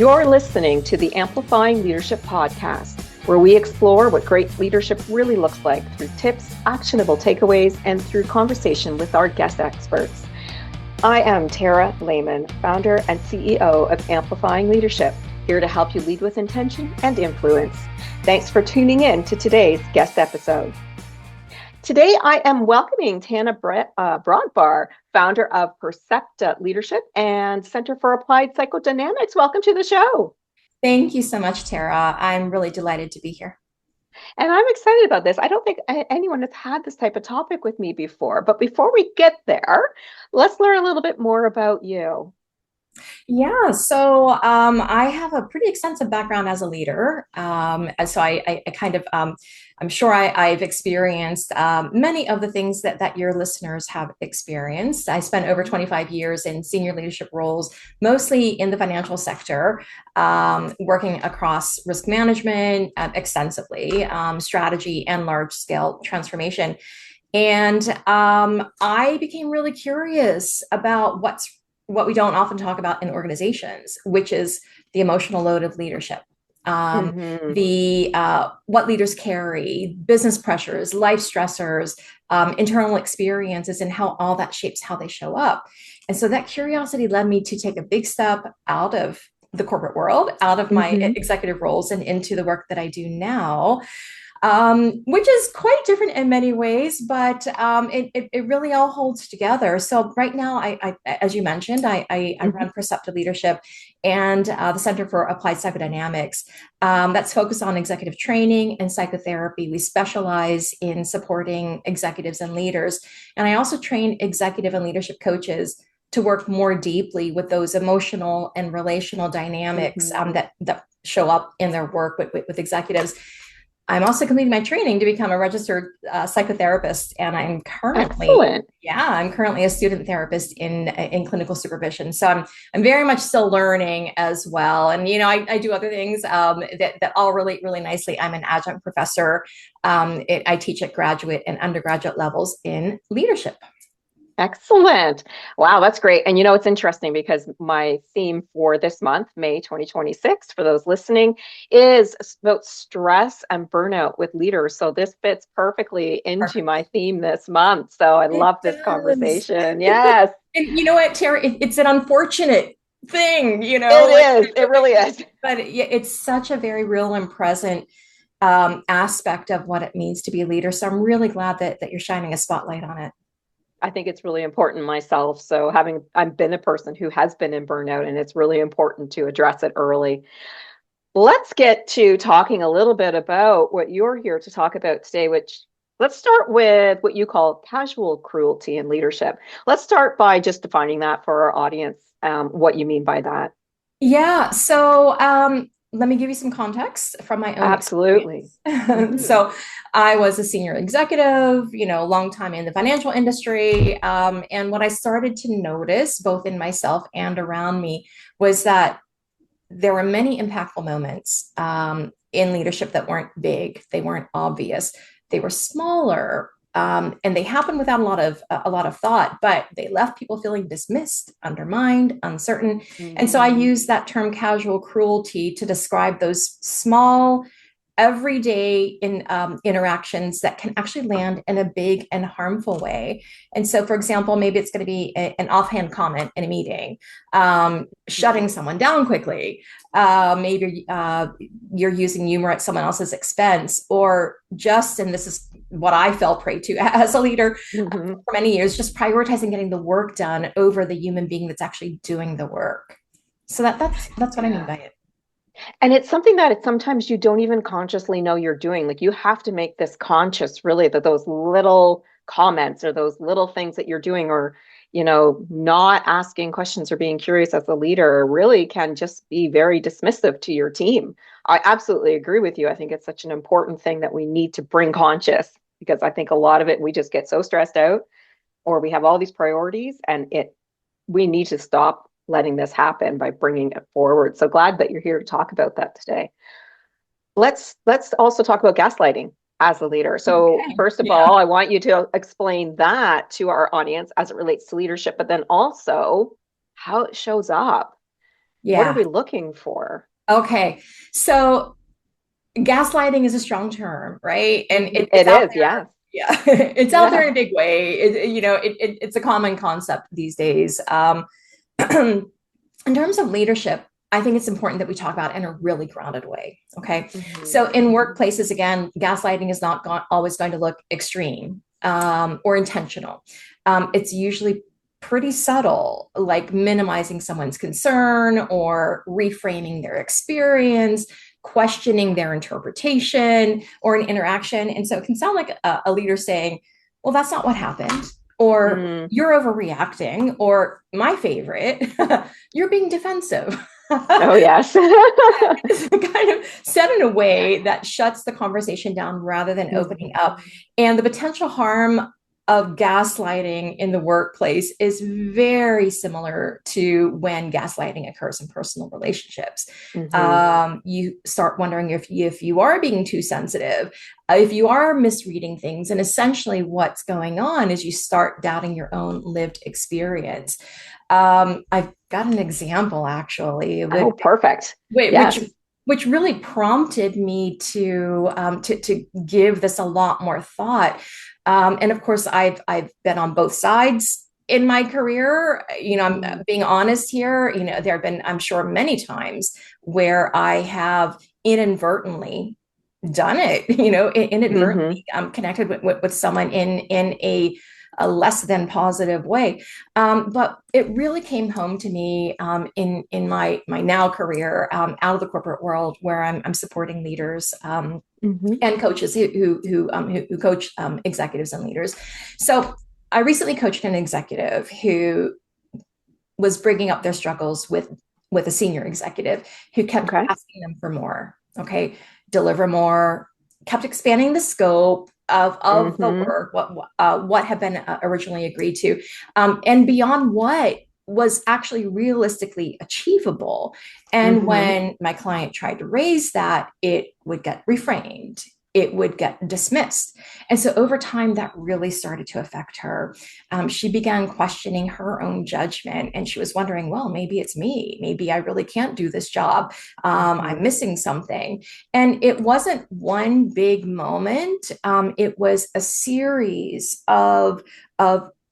You're listening to the Amplifying Leadership podcast, where we explore what great leadership really looks like through tips, actionable takeaways, and through conversation with our guest experts. I am Tara Lehman, founder and CEO of Amplifying Leadership, here to help you lead with intention and influence. Thanks for tuning in to today's guest episode. Today, I am welcoming Tanna Brodbar, founder of Percepta Leadership and Center for Applied Psychodynamics. Welcome to the show. Thank you so much, Tara. I'm really delighted to be here. And I'm excited about this. I don't think anyone has had this type of topic with me before. But before we get there, let's learn a little bit more about you. Yeah, so I have a pretty extensive background as a leader. I'm sure I've experienced many of the things that your listeners have experienced. I spent over 25 years in senior leadership roles, mostly in the financial sector, working across risk management extensively, strategy, and large-scale transformation. And I became really curious about what we don't often talk about in organizations, which is the emotional load of leadership. What leaders carry, business pressures, life stressors, internal experiences, and how all that shapes how they show up. And so that curiosity led me to take a big step out of the corporate world, out of my executive roles, and into the work that I do now. Which is quite different in many ways, but it really all holds together. So right now, I as you mentioned, I run Percepta Leadership and the Center for Applied Psychodynamics. That's focused on executive training and psychotherapy. We specialize in supporting executives and leaders. And I also train executive and leadership coaches to work more deeply with those emotional and relational dynamics that show up in their work with executives. I'm also completing my training to become a registered psychotherapist, and I'm currently a student therapist in clinical supervision. So I'm very much still learning as well. And I do other things that all relate really nicely. I'm an adjunct professor. I teach at graduate and undergraduate levels in leadership. Excellent. Wow, that's great. And it's interesting because my theme for this month, May 2026, for those listening, is about stress and burnout with leaders. So this fits perfectly into my theme this month. So I love this conversation. Yes. And you know what, Tara, it's an unfortunate thing, It is. It really is. But it's such a very real and present aspect of what it means to be a leader. So I'm really glad that you're shining a spotlight on it. I think it's really important myself. So I've been a person who has been in burnout, and it's really important to address it early. Let's get to talking a little bit about what you're here to talk about today, which let's start with what you call casual cruelty in leadership. Let's start by just defining that for our audience, what you mean by that. Yeah. So let me give you some context from my own Absolutely. So I was a senior executive, a long time in the financial industry. And what I started to notice, both in myself and around me, was that there were many impactful moments in leadership that weren't big. They weren't obvious. They were smaller. And they happened without a lot of thought, but they left people feeling dismissed, undermined, uncertain. And so I use that term casual cruelty to describe those small, everyday interactions that can actually land in a big and harmful way. And so, for example, maybe it's going to be an offhand comment in a meeting, shutting someone down quickly. Maybe you're using humor at someone else's expense, or and this is what I fell prey to as a leader for many years, just prioritizing getting the work done over the human being that's actually doing the work. So that's what I mean by it. And it's something that sometimes you don't even consciously know you're doing. Like, you have to make this conscious, really, that those little comments or those little things that you're doing, or, not asking questions or being curious as a leader, really can just be very dismissive to your team. I absolutely agree with you. I think it's such an important thing that we need to bring conscious, because I think a lot of it, we just get so stressed out, or we have all these priorities, and we need to stop letting this happen by bringing it forward. So glad that you're here to talk about that today. Let's also talk about gaslighting as a leader. So first of all, I want you to explain that to our audience as it relates to leadership, but then also how it shows up What are Yeah. we looking for? Okay. So gaslighting is a strong term, right? And it's It out is, there. yes. Yeah, it's out there Yeah. in a big way. It's a common concept these days. In terms of leadership, I think it's important that we talk about it in a really grounded way. Okay. Hmm. So in workplaces, again, gaslighting is not always going to look extreme or intentional. It's usually pretty subtle, like minimizing someone's concern or reframing their experience, questioning their interpretation or an interaction. And so it can sound like a leader saying, well, that's not what happened, or Mm. you're overreacting, or my favorite, you're being defensive. Oh, yes. It's kind of said in a way that shuts the conversation down rather than opening Mhm. up. And the potential harm of gaslighting in the workplace is very similar to when gaslighting occurs in personal relationships. Mhm. You start wondering if you are being too sensitive, if you are misreading things, and essentially what's going on is you start doubting your own lived experience. I've got an example actually, Oh, perfect. which Yes. which really prompted me to give this a lot more thought. And of course, I've been on both sides in my career. You know, I'm Mm. being honest here. You know, there have been, I'm sure, many times where I have inadvertently done it. You know, Mhm. inadvertently connected with someone in a less than positive way. But it really came home to me in my now career out of the corporate world, where I'm supporting leaders Mhm. and coaches who coach executives and leaders. So I recently coached an executive who was bringing up their struggles with a senior executive who kept Okay. asking them for more. Okay, deliver more, kept expanding the scope of the Mhm. work, what had been originally agreed to, and beyond what was actually realistically achievable. And Mhm. when my client tried to raise that, it would get reframed, it would get dismissed. And so over time, that really started to affect her. She began questioning her own judgment, and she was wondering, well, maybe it's me. Maybe I really can't do this job. I'm Mhm. missing something. And it wasn't one big moment. It was a series of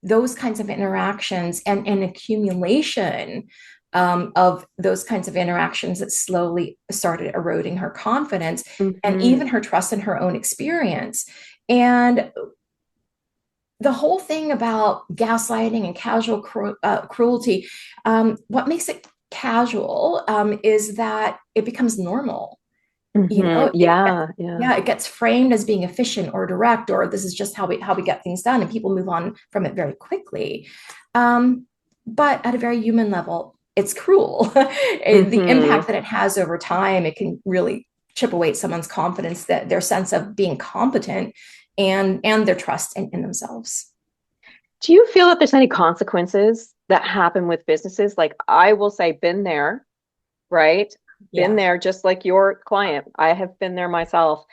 those kinds of interactions and an accumulation of those kinds of interactions that slowly started eroding her confidence and Mhm. even her trust in her own experience. And the whole thing about gaslighting and casual cruelty, what makes it casual is that it becomes normal. You Mhm. know, Yeah. Yeah. yeah, it gets framed as being efficient or direct, or this is just how we get things done, and people move on from it very quickly. Um, but at a very human level, it's cruel. The Mhm. impact that it has over time, it can really chip away at someone's confidence, that their sense of being competent, and their trust in themselves. Do you feel that there's any consequences that happen with businesses? Like I will say, been there, right? Been Yeah, there, just like your client. I have been there myself.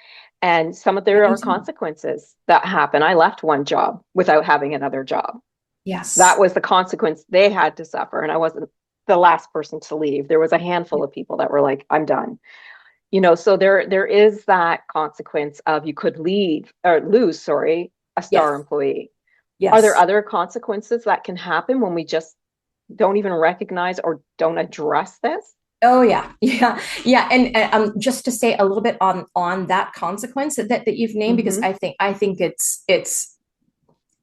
And some of yeah, there me are too. consequences that happen. I left one job without having another job. That Yes. was the consequence they had to suffer. And I wasn't the last person to leave. There was a handful Yeah. of people that were like, I'm done. So there is that consequence of you could leave or lose, sorry, a star Yes. employee. Are there Yes. other consequences that can happen when we just don't even recognize or don't address this? Oh yeah, yeah, yeah. And just to say a little bit on that consequence that you've named, because Hmm. I think it's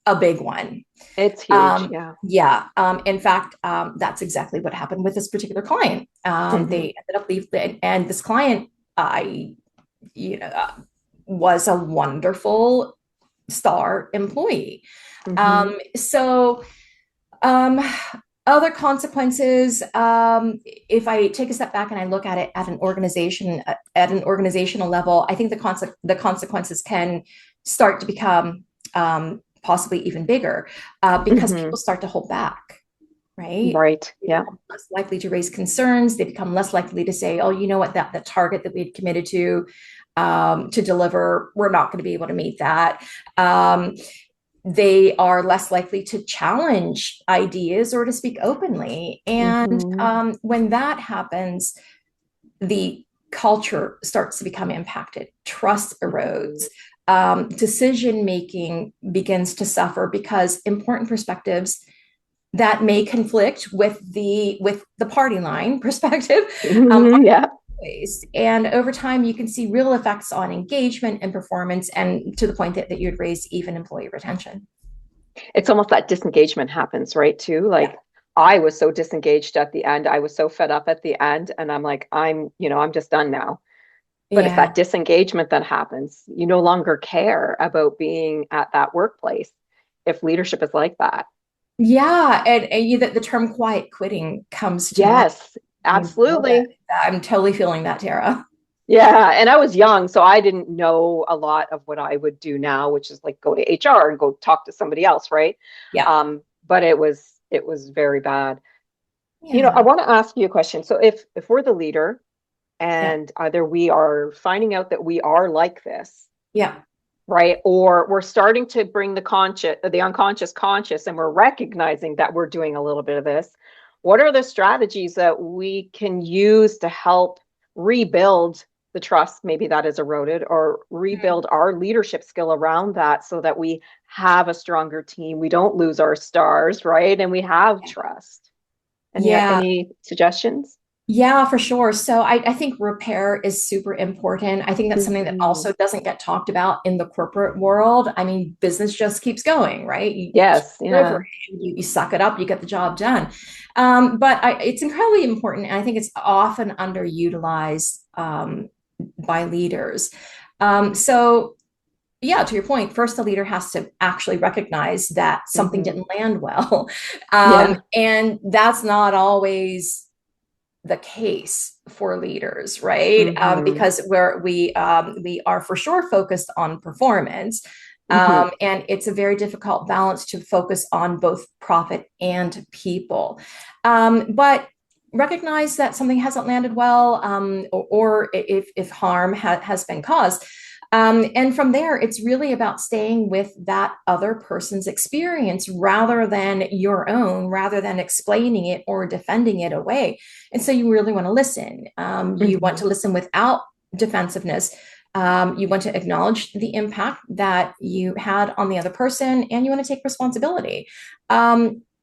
a big one. It's huge. Yeah. Yeah. In fact, that's exactly what happened with this particular client. Hmm. They ended up leaving, and this client, I, you know, was a wonderful star employee. Hmm. So Um, other consequences, if I take a step back and I look at it at an organizational level, I think the consequences can start to become possibly even bigger because Hmm. people start to hold back, right? Right. They Yeah. become less likely to raise concerns. They become less likely to say, "Oh, you know what? That target that we had committed to deliver, we're not going to be able to meet that." Um, they are less likely to challenge ideas or to speak openly. And Hmm. when that happens, the culture starts to become impacted, trust erodes, decision making begins to suffer because important perspectives that may conflict with the party line perspective are Yeah. voiced. And over time, you can see real effects on engagement and performance, and to the point that you'd raise even employee retention. It's almost that disengagement happens, right? Too. Yeah. Like I was so disengaged at the end. I was so fed up at the end. And I'm like, I'm just done now. But it's Yeah. that disengagement that happens. You no longer care about being at that workplace if leadership is like that. Yeah. And the term quiet quitting comes to mind. Yes, absolutely. I'm totally feeling that, Tara. Yeah, and I was young, so I didn't know a lot of what I would do now, which is like go to HR and go talk to somebody else, right? Yeah. But it was very bad. I Yeah. want to ask you a question. So if we're the leader Yeah. and either we are finding out that we are like this, Yeah. right? Or we're starting to bring the unconscious conscious, and we're recognizing that we're doing a little bit of this. What are the strategies that we can use to help rebuild the trust, maybe that is eroded, or rebuild our leadership skill around that so that we have a stronger team, we don't lose our stars, right? And we have trust. Yeah. Any suggestions? Yeah, for sure. So I think repair is super important. I think that's something that Mhm. also doesn't get talked about in the corporate world. I mean, business just keeps going, right? You keep Yes, yeah. delivering, you suck it up, you get the job done. It's incredibly important, and I think it's often underutilized by leaders. So yeah, to your point, first the leader has to actually recognize that something Hmm. didn't land well. Yeah. And that's not always the case for leaders, right? Hmm. Because we are for sure focused on performance, Hmm. and it's a very difficult balance to focus on both profit and people. But recognize that something hasn't landed well, or if harm has been caused. And from there, it's really about staying with that other person's experience rather than your own, rather than explaining it or defending it away. And so you really want to listen. You want Hmm. to listen without defensiveness. You want to acknowledge the impact that you had on the other person, and you want to take responsibility.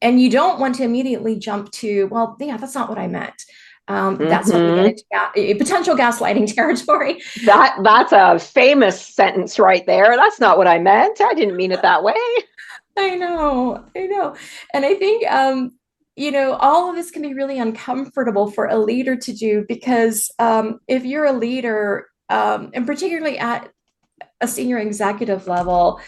And you don't want to immediately jump to, well, yeah, that's not what I meant. That's when we get Hmm. into potential gaslighting territory. That's a famous sentence right there. That's not what I meant. I didn't mean it that way. I know. And I think, all of this can be really uncomfortable for a leader to do because if you're a leader, and particularly at a senior executive level,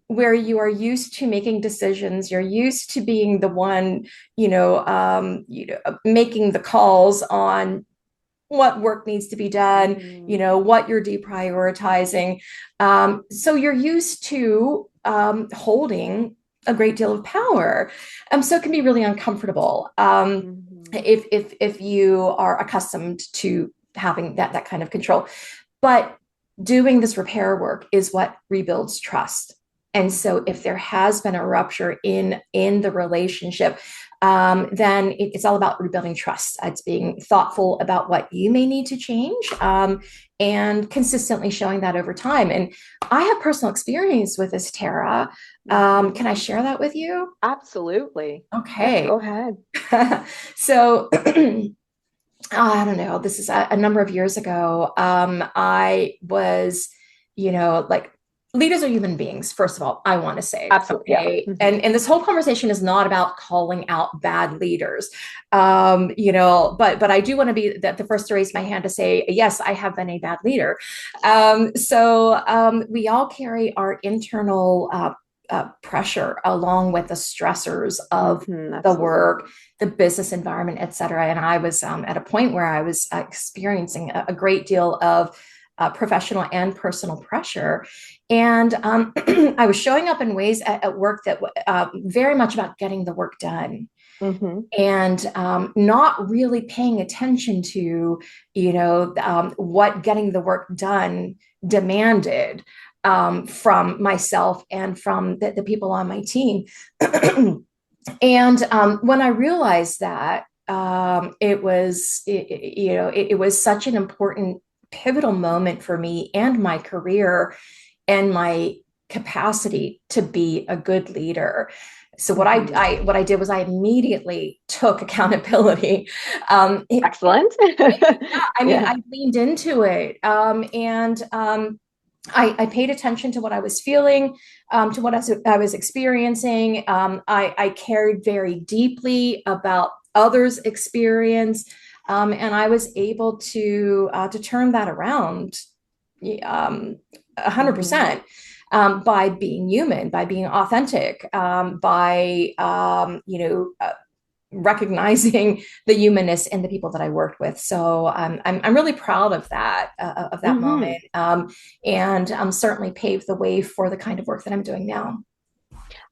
where you are used to making decisions, you're used to being the one, making the calls on what work needs to be done, Hmm. what you're deprioritizing. So you're used to holding a great deal of power. So it can be really uncomfortable Hmm. if you are accustomed to having that kind of control. But doing this repair work is what rebuilds trust. And so if there has been a rupture in the relationship, then it's all about rebuilding trust. It's being thoughtful about what you may need to change, and consistently showing that over time. And I have personal experience with this, Tara. Hmm. Can I share that with you? Absolutely. Yes, Okay. go ahead. So I don't know, this is a number of years ago. I was, like, leaders are human beings, first of all, I want to say, Absolutely. Yeah. okay. Hmm. And this whole conversation is not about calling out bad leaders. But I do want to be the first to raise my hand to say, yes, I have been a bad leader. We all carry our internal pressure along with the stressors of the Absolutely. work, the business environment, et cetera. And I was at a point where I was experiencing a great deal of professional and personal pressure. And I was showing up in ways at work that very much about getting the work done, Hmm. and not really paying attention to, what getting the work done demanded. from myself and from the people on my team. And when I realized that, it was such an important pivotal moment for me and my career and my capacity to be a good leader. So what I did was I immediately took accountability. Excellent. I mean, Yeah. I leaned into it, and I paid attention to what I was feeling, to what I was experiencing. I cared very deeply about others' experience, and I was able to turn that around 100%, by being human, by being authentic, by recognizing the humanness in the people that I worked with. So I'm really proud of that Hmm. moment, and certainly paved the way for the kind of work that I'm doing now.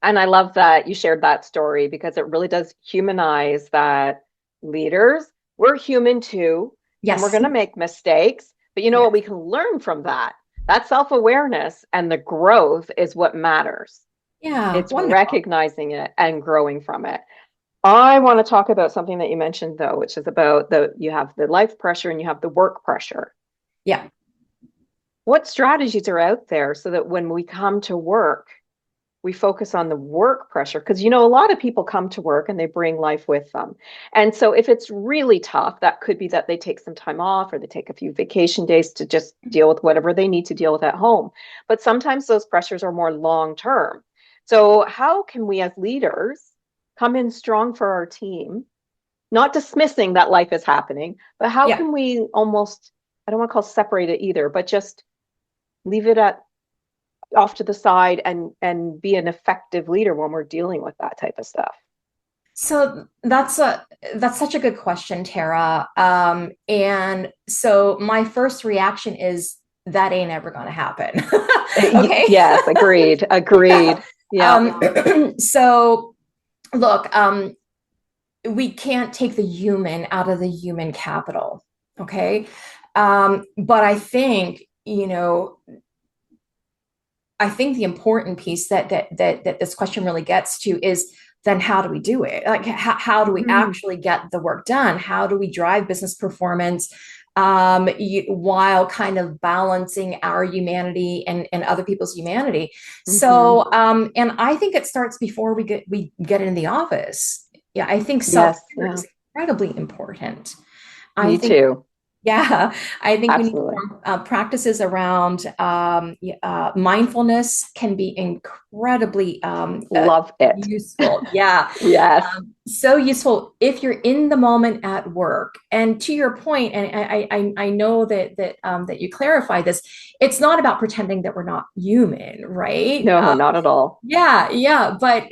And I love that you shared that story because it really does humanize that leaders, we're human too, and we're Yes. going to make mistakes. But you know what? Yes. We can learn from that. That self-awareness and the growth is what matters. Yeah. It's Wonderful. recognizing it and growing from it. I want to talk about something that you mentioned though, which is about you have the life pressure and you have the work pressure. Yeah. What strategies are out there so that when we come to work, we focus on the work pressure? Because, you know, a lot of people come to work and they bring life with them. And so if it's really tough, that could be that they take some time off or they take a few vacation days to just deal with whatever they need to deal with at home. But sometimes those pressures are more long term. So, how can we as leaders come in strong for our team, not dismissing that life is happening, but how Yeah. can we almost, I don't want to call separate it either, but just leave it at off to the side and be an effective leader when we're dealing with that type of stuff? So that's such a good question, Tara. And so my first reaction is that ain't ever going to happen. Okay. Yes, agreed, Yeah. agreed. Yeah. So look, we can't take the human out of the human capital. Okay. But I think the important piece that this question really gets to is, then how do we do it? Like, how do we Mhm. actually get the work done? How do we drive business performance, while kind of balancing our humanity and other people's humanity? Mhm. So, and I think it starts before we get in the office. Yeah, I think self Yes, care yeah. is incredibly important. I Me think too. yeah, I think we need Absolutely. more practices around mindfulness can be incredibly Love it. useful. Yeah, Yes. so useful if you're in the moment at work. And to your point, and I know that you clarify this, it's not about pretending that we're not human, right? No, not at all. Yeah, but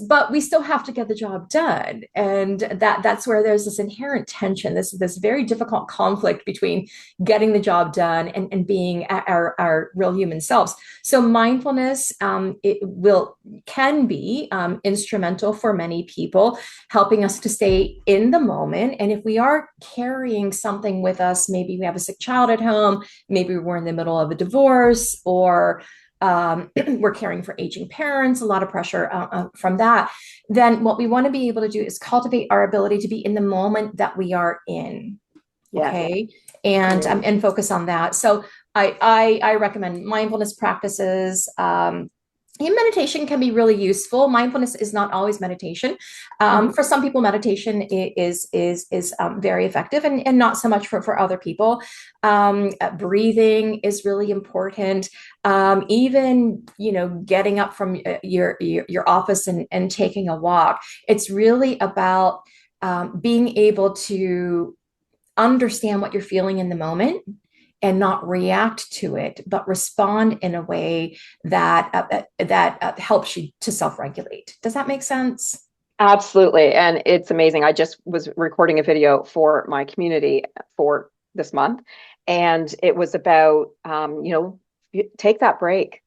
but we still have to get the job done, and that's where there's this inherent tension, this very difficult conflict between getting the job done and being our real human selves. So mindfulness, it will can be instrumental for many people, helping us to stay in the moment. And if we are carrying something with us, maybe we have a sick child at home, maybe we're in the middle of a divorce, or we're caring for aging parents, a lot of pressure from that, then what we want to be able to do is cultivate our ability to be in the moment that we are in. Yes. Okay. Great. And focus on that. So I recommend mindfulness practices. Meditation can be really useful. Mindfulness is not always meditation. Mhm. For some people, meditation is very effective, and not so much for other people. Breathing is really important. Even getting up from your office and taking a walk. It's really about being able to understand what you're feeling in the moment and not react to it, but respond in a way that helps you to self-regulate. Does that make sense? Absolutely. And it's amazing. I just was recording a video for my community for this month, and it was about, take that break.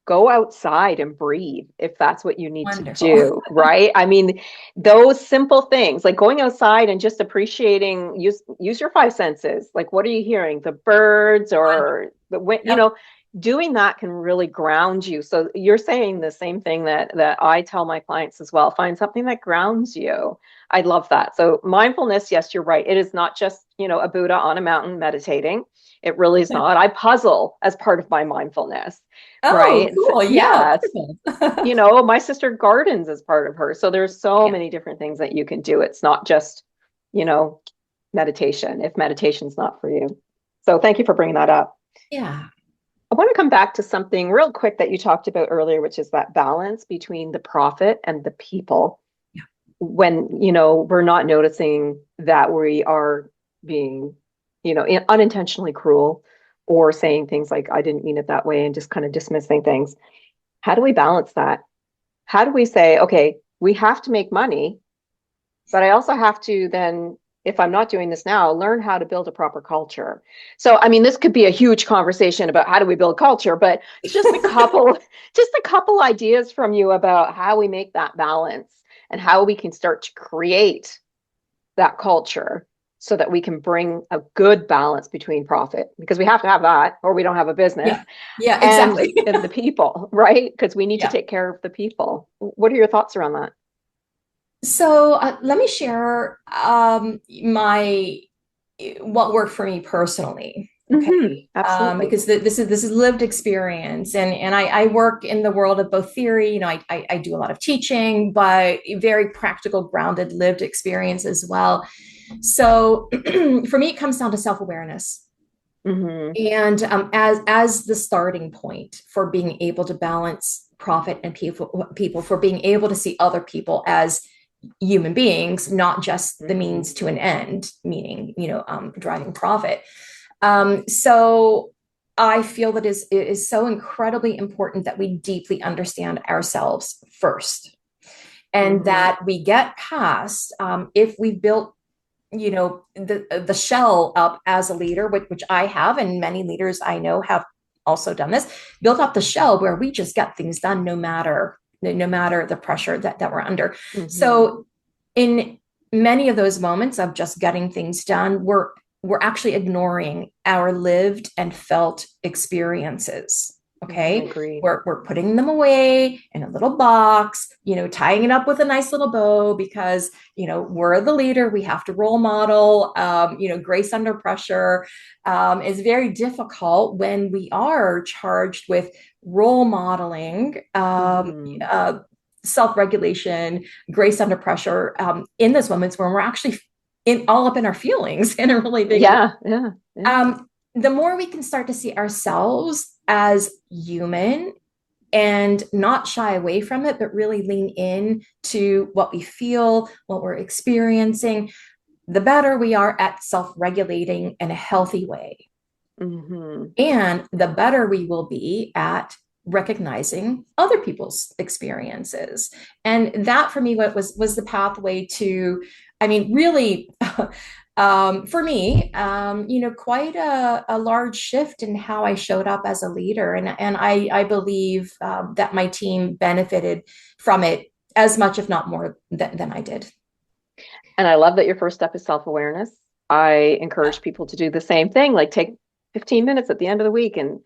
Go outside and breathe if that's what you need to Wonderful. do, right? I mean, those simple things like going outside and just use your five senses. Like, what are you hearing? The birds or the wind, Yep. doing that can really ground you. So you're saying the same thing that I tell my clients as well. Find something that grounds you. I love that. So mindfulness, yes, you're right. It is not just, a Buddha on a mountain meditating. It really is not. I puzzle as part of my mindfulness, Oh, right? So, cool. Yeah, yes. wonderful. My sister gardens as part of her. So there's so Yeah. many different things that you can do. It's not just, you know, meditation, if meditation's not for you. So thank you for bringing that up. Yeah. I want to come back to something real quick that you talked about earlier, which is that balance between the profit and the people. Yeah. When, we're not noticing that we are being, unintentionally cruel or saying things like, I didn't mean it that way, and just kind of dismissing things. How do we balance that? How do we say, okay, we have to make money, but I also have to then, if I'm not doing this now, learn how to build a proper culture. So, I mean, this could be a huge conversation about how do we build culture, but just a couple ideas from you about how we make that balance and how we can start to create that culture so that we can bring a good balance between profit, because we have to have that or we don't have a business, Yeah. Yeah, and exactly. and the people, right? Because we need to Yeah. take care of the people. What are your thoughts around that? So let me share my what worked for me personally. Okay. Absolutely. Because this is lived experience, and I work in the world of both theory. I do a lot of teaching, but very practical, grounded, lived experience as well. So for me, it comes down to self-awareness. Hmm. And as the starting point for being able to balance profit and people, for being able to see other people as human beings, not just the Hmm. means to an end, meaning driving profit. So I feel that it is so incredibly important that we deeply understand ourselves first, and Hmm. that we get past, if we built the shell up as a leader, which I have, and many leaders I know have also done this, built up the shell where we just get things done no matter the pressure that we're under. Hmm. So in many of those moments of just getting things done, we're actually ignoring our lived and felt experiences. Okay. Agreed. We're putting them away in a little box, tying it up with a nice little bow, because we're the leader, we have to role model. Grace under pressure is very difficult when we are charged with role modeling, Hmm. self-regulation, grace under pressure, in those moments when we're actually in all up in our feelings in a really big way. Yeah, yeah, yeah. The more we can start to see ourselves as human and not shy away from it, but really lean in to what we feel, what we're experiencing, the better we are at self-regulating in a healthy way. Hmm. And the better we will be at recognizing other people's experiences. And that for me, what was the pathway to, I mean, really, for me, quite a large shift in how I showed up as a leader. And I believe that my team benefited from it as much, if not more, than I did. And I love that your first step is self-awareness. I encourage people to do the same thing, like take 15 minutes at the end of the week and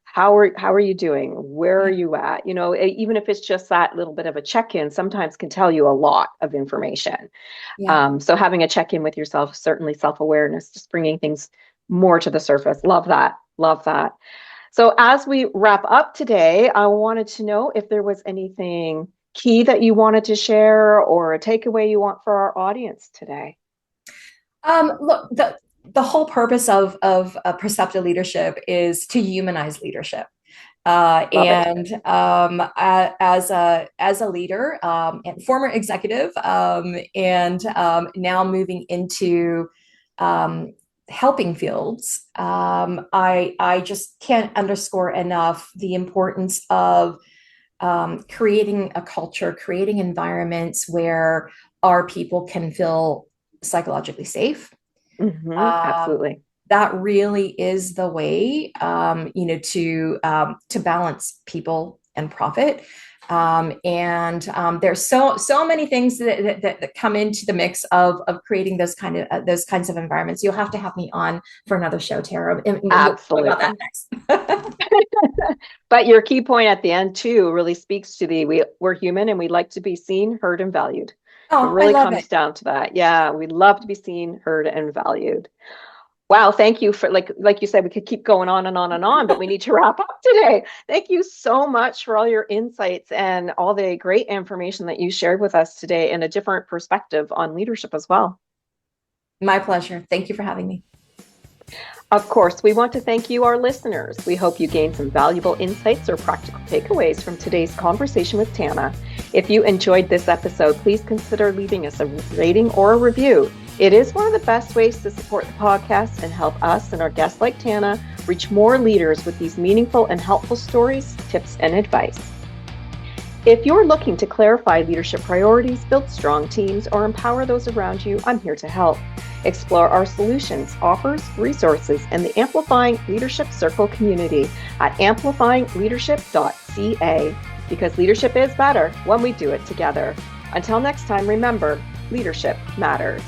how are you doing? Where are Yeah. you at? Even if it's just that little bit of a check-in, sometimes can tell you a lot of information. Yeah. So having a check-in with yourself, certainly self-awareness, just bringing things more to the surface. Love that. Love that. So as we wrap up today, I wanted to know if there was anything key that you wanted to share or a takeaway you want for our audience today. Look, the whole purpose of Percepta Leadership is to humanize leadership. Love it. And as a leader, and former executive, and now moving into um, helping fields, I just can't underscore enough the importance of creating a culture, creating environments where our people can feel psychologically safe. Um, Absolutely. that really is the way, to balance people and profit. There's so many things that come into the mix of creating those kinds of environments. You'll have to have me on for another show, Tara, and we'll talk about that next. But your key point at the end too really speaks to we're human and we like to be seen, heard, and valued. Oh, it really I love comes it. down to that. Yeah, we love to be seen, heard, and valued. Wow, thank you for like you said, we could keep going on and on and on, but we need to wrap up today. Thank you so much for all your insights and all the great information that you shared with us today and a different perspective on leadership as well. My pleasure. Thank you for having me. Of course, we want to thank you, our listeners. We hope you gained some valuable insights or practical takeaways from today's conversation with Tanna. If you enjoyed this episode, please consider leaving us a rating or a review. It is one of the best ways to support the podcast and help us and our guests like Tanna reach more leaders with these meaningful and helpful stories, tips, and advice. If you're looking to clarify leadership priorities, build strong teams, or empower those around you, I'm here to help. Explore our solutions, offers, resources, and the Amplifying Leadership Circle community at amplifyingleadership.ca, because leadership is better when we do it together. Until next time, remember, leadership matters.